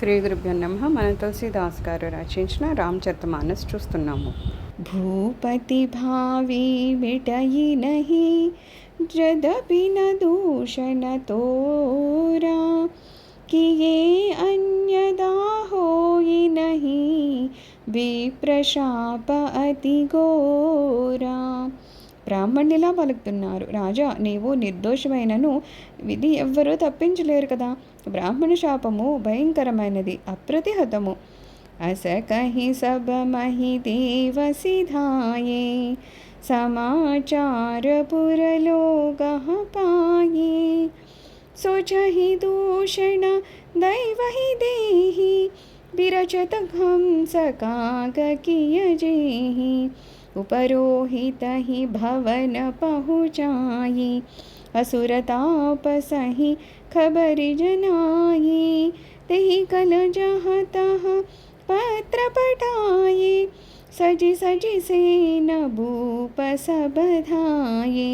శ్రీ గురుభ్యో నమః. మనం తులసీదాస్ గారు రచించిన రామచరితమానస్ చూస్తున్నాము. భూపతి భావి మిటయి నహి జదపి న దూషణ తోరా కియే అన్యదా హోయి నహి విప్రశాప అతి ఘోరా. బ్రాహ్మణునిలా పలుకుతున్నారు, రాజా నీవు నిర్దోషమైనను విధి ఎవ్వరూ తప్పించలేరు కదా. బ్రాహ్మణ శాపము భయంకరమైనది, అప్రతిహతము. అస కహి సబ మహి దేవ సిధాయే సమాచార పురలోగః పాయే सोचहि दूषण दैवहि देहि विरचत हंस काग कियजेहि उपरोहित ही भवन पहुँचाई असुरतापसहि खबरि जनाई तेहि कल जहाँ तहाँ पत्र पठाये सजि सजि सेन भूप सब धाये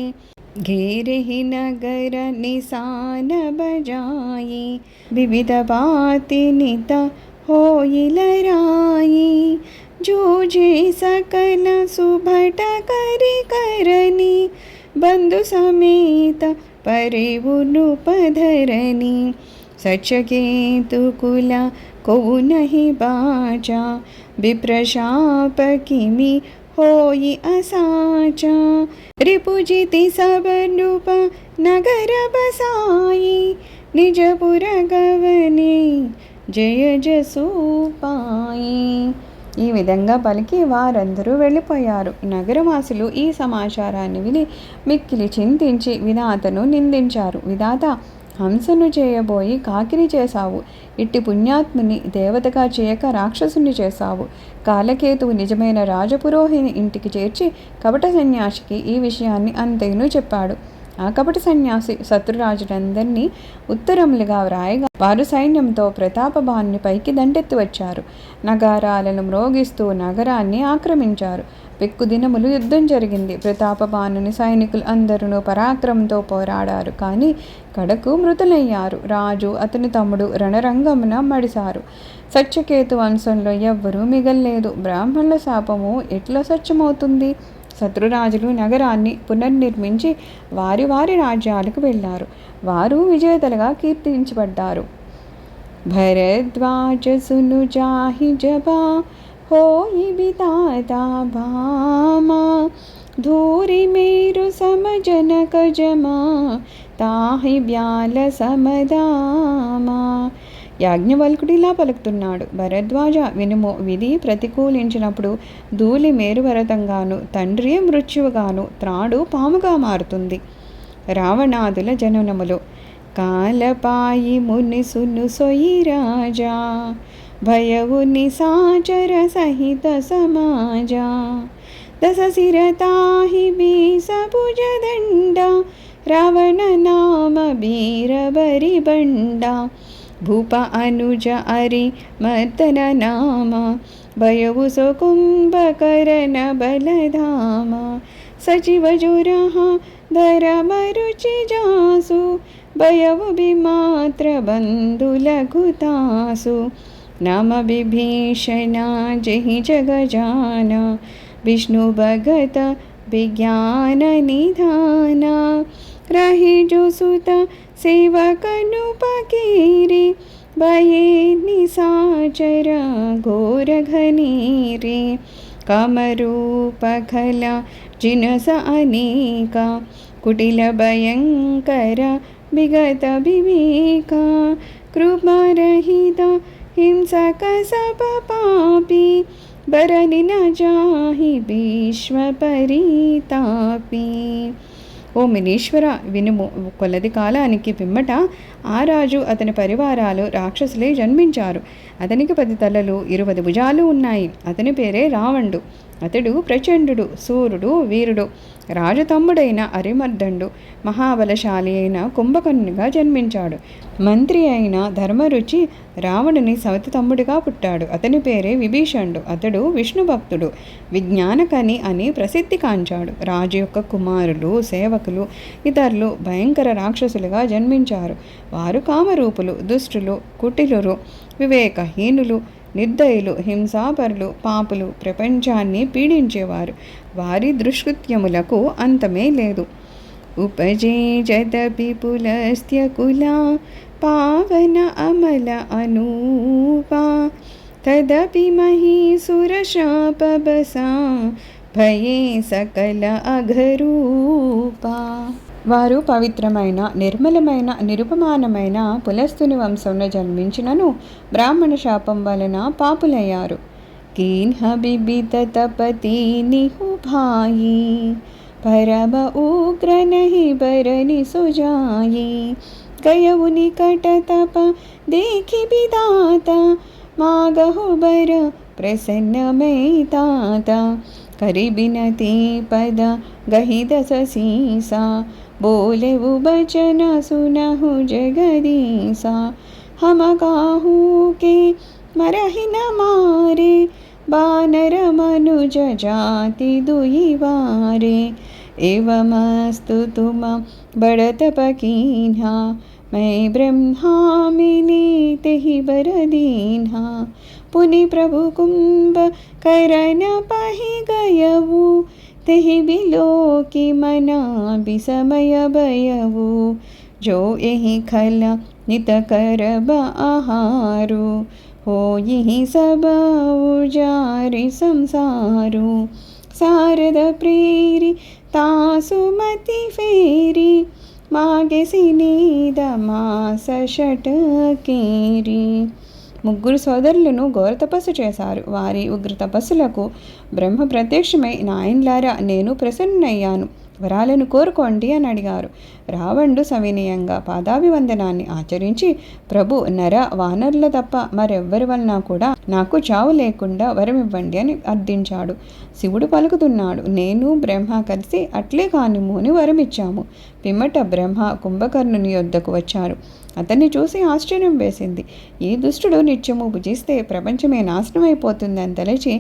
घेरे ही नगर निशान बजाई विविध बाति नित होई लड़ाई जूझे सकल सुभट करि करनी बंधु समेत परिवुनुपधरनी सचकेतु कुल को नहीं बाचा विप्रशाप किमि होई असाचा रिपुजिति सब नृप नगर बसाई निजपुर गवने जय जसु पाई. ఈ విధంగా పలికి వారందరూ వెళ్ళిపోయారు. నగరవాసులు ఈ సమాచారాన్ని విని మిక్కిలి చింతించి విధాతను నిందించారు. విధాత, హంసను చేయబోయి కాకిని చేశావు, ఇట్టి పుణ్యాత్ముని దేవతగా చేయక రాక్షసుని చేశావు. కాలకేతువు నిజమైన రాజపురోహిని ఇంటికి చేర్చి కపట సన్యాసికి ఈ విషయాన్ని అంతేను చెప్పాడు. ఆ కపట సన్యాసి శత్రురాజులందరినీ ఉత్తరములుగా వ్రాయగా వారు సైన్యంతో ప్రతాపభానుని పైకి దండెత్తి వచ్చారు. నగారాలను మ్రోగిస్తూ నగరాన్ని ఆక్రమించారు. పెక్కు దినములు యుద్ధం జరిగింది. ప్రతాపభానుని సైనికులు అందరూ పరాక్రమంతో పోరాడారు, కానీ కడకు మృతులయ్యారు. రాజు అతని తమ్ముడు రణరంగమున మడిశారు. సత్యకేతు వంశంలో ఎవ్వరూ మిగల్లేదు. బ్రాహ్మణుల శాపము ఎట్లా సత్యమవుతుంది? శత్రురాజులు నగరాన్ని పునర్నిర్మించి వారి వారి రాజ్యాలకు వెళ్ళారు. వారు విజేతలుగా కీర్తించబడ్డారు. భరద్వాజ సును జాహి జబా होई बिताता भामा धूरी मेरु समजनक जमा ताहि ब्याल समदामा. యాజ్ఞవల్కుడిలా పలుకుతున్నాడు, భరద్వాజ వినుము. విధి ప్రతికూలించినప్పుడు ధూళి మేరుపర్వతంగాను, తండ్రి మృత్యువుగాను, త్రాడు పాముగా మారుతుంది. రావణాదుల జననములు. కాలపాయి ముని సును సొయి రాజా భయవు నిశాచర సహిత సమాజా దశ శిరతాహి బీసభుజ దండ రావణ నామ బీరబరి బండ భూప అనుజ అరి మర్దన నామ భయవు సోకుంభకరణ బలధామ సచివ జురహ ధర మరుచి జాసు భయవు బిమాత్ర బంధుల ఘుతాసు नाम विभीषणा जहि जगजान विष्णु भगत विज्ञान निधाना रहि जो सुत सेवकनु पकीरी भये निशाचर घोर घनीरे कामरूप खला जिनस अनेका कुटिल भयंकर विगत विवेका कृपारहिता हिंसक सब पापी बरनि न जाहि भीष्म परितापी. ఓ మునీశ్వర వినుము. కొలది కాలానికి పిమ్మట ఆ రాజు అతని పరివారాలు రాక్షసులే జన్మించారు. అతనికి 10 తలలు 20 భుజాలు ఉన్నాయి. అతని పేరే రావణుడు. అతడు ప్రచండు, సూర్యుడు, వీరుడు. రాజతమ్ముడైన అరిమర్దండు మహాబలశాలి అయిన కుంభకర్ణునిగా జన్మించాడు. మంత్రి అయిన ధర్మరుచి రావణుని సవతి తమ్ముడిగా పుట్టాడు. అతని పేరే విభీషణుడు. అతడు విష్ణు భక్తుడు, విజ్ఞానకని అని ప్రసిద్ధి కాంచాడు. రాజు యొక్క కుమారులు, సేవకులు, ఇతరులు భయంకర రాక్షసులుగా జన్మించారు. వారు కామరూపులు, దుష్టులు, కుటిలురు, వివేకహీనులు, నిర్దయులు, హింసాపరులు, పాపులు ప్రపంచాన్ని పీడించేవారు. వారి దుష్కృత్యములకు అంతమే లేదు. ఉపజేజదపి పులస్త్యకులా పావన అమల అనూపా తదపి మహీసురశాపబసా భయే సకల అఘరూపా. వారు పవిత్రమైన, నిర్మలమైన, నిరుపమానమైన పులస్తుని వంశంలో జన్మించినను బ్రాహ్మణ శాపం వలన పాపులయ్యారు. కీన్హ బిబిత తపతి నిహుభాయి పరమ ఉగ్ర నహి బరని సుజాయి గయవు నికట తప देखी बिदाता मागहु बर प्रसन्नमय ताता करि बिनती पद गहि दस सीसा बोलेवु बचन सुनहु जगदीसा हम काहू के मरहि न मारे बानर मनुज जाति दुई वारे एवमस्तु तुम बड़त पकीन्हा मैं ब्रह्मामिनी तेहि बरदीन्हा पुनि प्रभु कुंभ करन पहि गयवु तेहि बिलोकी मना बिसमय भयवु जो एहि खल नित करब आहारु हो यही सब उजारि संसारु शारद प्रेरी तासुमति फेरी मागे सिनीद मास షటకేరి. ముగ్గురు సోదరులను ఘోర తపస్సు చేశారు. వారి ఉగ్ర తపస్సులకు బ్రహ్మ ప్రత్యక్షమై, నాయన్లారా, నేను ప్రసన్నయ్యాను, వరాలను కోరుకోండి అని అడిగారు. రావణుడు సవినయంగా పాదాభివందనాన్ని ఆచరించి, ప్రభు, నర వానరుల తప్ప మరెవ్వరి వలన కూడా నాకు చావు లేకుండా వరమివ్వండి అని అర్థించాడు. శివుడు పలుకుతున్నాడు, నేను బ్రహ్మ కలిసి అట్లే కానిము అని వరమిచ్చాము. పిమ్మట బ్రహ్మ కుంభకర్ణుని యొద్దకు వచ్చారు. అతన్ని చూసి ఆశ్చర్యం వేసింది. ఈ దుష్టుడు నిత్యము భుజిస్తే ప్రపంచమే నాశనమైపోతుందని తలచి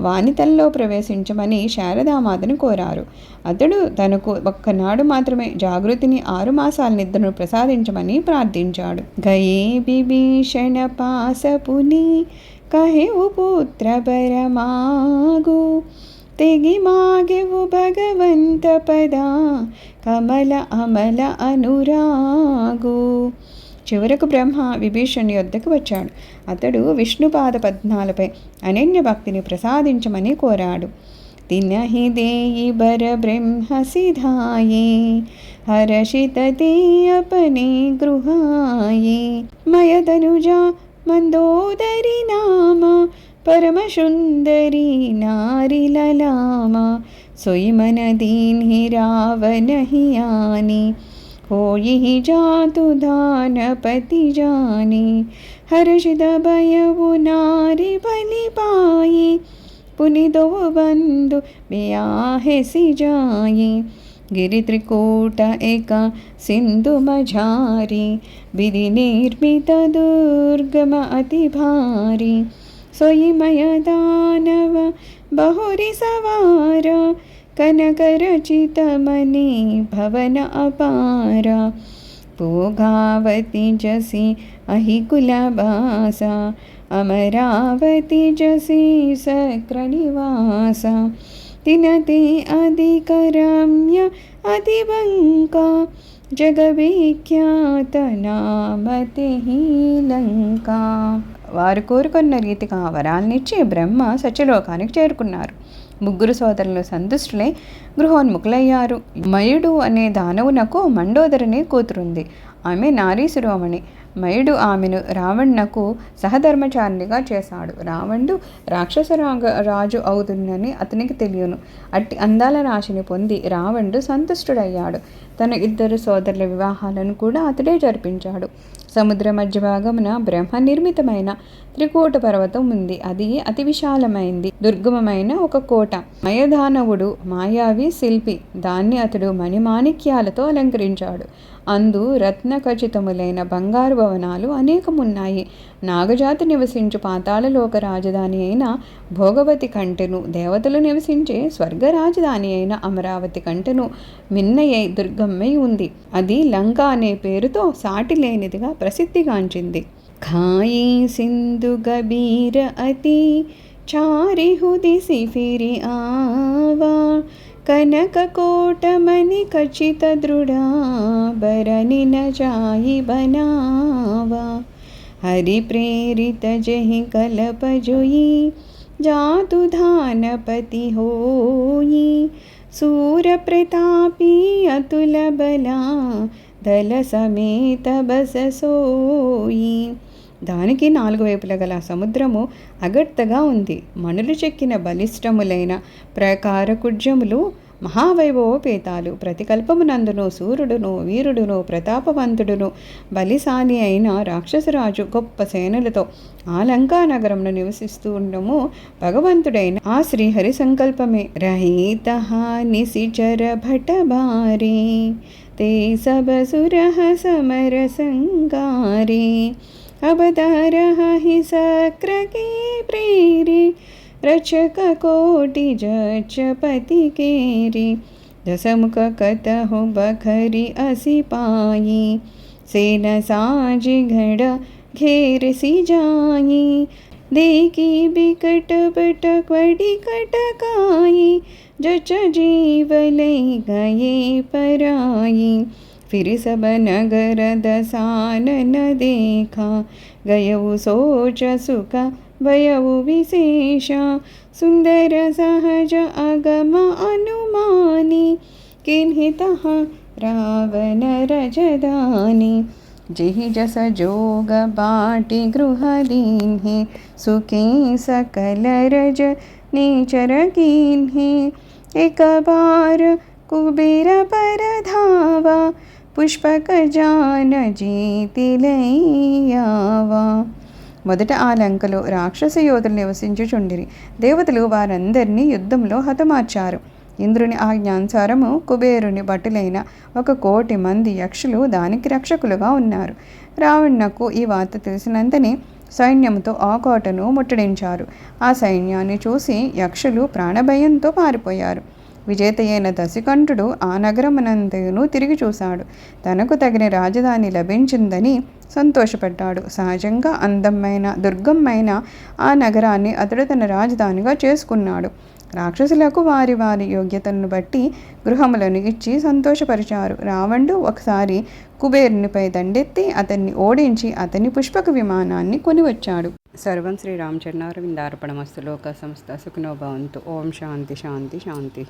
వానితల్లో ప్రవేశించమని శారదామాతను కోరారు. అతడు తనకు ఒక్కనాడు మాత్రమే జాగృతిని 6 మాసాల నిద్రను ప్రసాదించమని ప్రార్థించాడు. గయే బిభీషణ పాసపుని కహెవు పుత్ర పరమాగు తెగి మాగెవు భగవంత పదా కమల అమల అనురాగు. చివరకు బ్రహ్మ విభీషణుని యొద్దకు వచ్చాడు. అతడు విష్ణుపాద పద్మాలపై అనన్య భక్తిని ప్రసాదించమని కోరాడు. తినహి దేయి బర బ్రహ్మ సిధాయే హర్షిత తే అపనే గృహాయే మయదనుజా మందోదరి నామ परम सुंदरी नारी ललामा सोई मन दीन ही रावण ही आनी हो यही जातु दानपति जानी हर्षित भयवु नारी बलि पाई पुनि दो बंधु ब्याहे सी जाई गिरि त्रिकूट एक सिंधु मझारी विधि निर्मित दुर्गम अति भारी सोई मय दानव बहुरी सवार कनक रचित मणि भवन अपार भोगावती जसी अहि कुलवासा अमरावती जसी सक्रणिवासा तिनते अधिकरम्य अतिबंका జగవిఖ్యాత నామతే లంకా. వారు కోరుకున్న రీతిగా వరాలనిచ్చి బ్రహ్మ సత్యలోకానికి చేరుకున్నారు. ముగ్గురు సోదరులు సంతుష్టులై గృహోన్ముఖులయ్యారు. మయుడు అనే దానవునకు మండోదరిని కూతురుంది. ఆమె నారీ శిరోమణి. మయుడు ఆమెను రావణునకు సహధర్మచారిణిగా చేశాడు. రావణుడు రాక్షస రాజు అవుతుందని అతనికి తెలియను. అట్టి అందాల రాశిని పొంది రావణుడు సంతుష్టుడయ్యాడు. తన 2 సోదరుల వివాహాలను కూడా అతడే జరిపించాడు. సముద్ర మధ్య భాగమున బ్రహ్మ నిర్మితమైన త్రికూట పర్వతం ఉంది. అది అతి విశాలమైంది, దుర్గమమైన ఒక కోట. మయదానవుడు మాయావి శిల్పి. దాన్ని అతడు మణిమాణిక్యాలతో అలంకరించాడు. అందు రత్న ఖచితములైన బంగారు భవనాలు అనేకమున్నాయి. నాగజాతి నివసించు పాతాళలోక రాజధాని అయిన భోగవతి కంటెను, దేవతలు నివసించే స్వర్గ రాజధాని అయిన అమరావతి కంటెను మిన్నయై దుర్గమ్మై ఉంది. అది లంక అనే పేరుతో సాటి లేనిదిగా ప్రసిద్ధిగాంచింది. खाई सिंधु गबीर अति चारि हुदिसि फिरि आवा कनक कोट मणि खचित दृढ़ा बरनि न जाहि बनावा हरि प्रेरित जहि कलप जोई जातु धानपति होई सूर प्रतापी अतुल बला दल समेत बस सोई దానికి నాలుగు వైపుల గల సముద్రము అగడ్తగా ఉంది. మణులు చెక్కిన బలిష్టములైన ప్రకార కుడ్యములు మహావైభవోపేతాలు. ప్రతికల్పమునందును సూర్యుడును వీరుడును ప్రతాపవంతుడును బలిశాలి అయిన రాక్షసరాజు గొప్ప సేనలతో ఆ లంకా నగరంలో నివసిస్తూ ఉండము భగవంతుడైన ఆ శ్రీహరి సంకల్పమే. రహిత నిశిచర భటబారే ते सब सुरह समर संगारे अवतारः हि सक्र के प्रेरे रचक कोटि जचपति केरे दसमुख कतहु बखरी असि पाई सेन साजि घड़ घेर सी जाई देखी बिकट बटक वडी कटकाई जच जीव लई गए पराई फिर सब नगर दसानन देखा गयऊ सोच सुख भयऊ विशेष सुंदर सहज अगम अनुमानी किन्हि तहाँ रावण रजदानी जेहि जस जोग बाटी गृह दीन्हि सुखी सकल रज नीचर कीन्हि एक बार कुबेर पर धावा పుష్పక జాన జీతిలయ్యావా. మొదట ఆ లంకలో రాక్షస యోధులు నివసించుచుండిరి. దేవతలు వారందరినీ యుద్ధంలో హతమార్చారు. ఇంద్రుని ఆజ్ఞానుసారము కుబేరుని భటులైన 1,000,000 మంది యక్షులు దానికి రక్షకులుగా ఉన్నారు. రావణునకు ఈ వార్త తెలిసినంతనే సైన్యంతో ఆ కోటను ముట్టడించారు. ఆ సైన్యాన్ని చూసి యక్షులు ప్రాణభయంతో పారిపోయారు. విజేత అయిన దశకంఠుడు ఆ నగరమునంతయును తిరిగి చూశాడు. తనకు తగిన రాజధాని లభించిందని సంతోషపడ్డాడు. సహజంగా అందమైన దుర్గమైన ఆ నగరాన్ని అతడు తన రాజధానిగా చేసుకున్నాడు. రాక్షసులకు వారి వారి యోగ్యతలను బట్టి గృహములను ఇచ్చి సంతోషపరిచారు. రావణుడు ఒకసారి కుబేరునిపై దండెత్తి అతన్ని ఓడించి అతని పుష్పక విమానాన్ని కొనివచ్చాడు. సర్వం శ్రీరామచరణారవిందార్పణమస్తు. లోక సంస్థ సుఖినో భవంతు. ఓం శాంతి శాంతి శాంతి.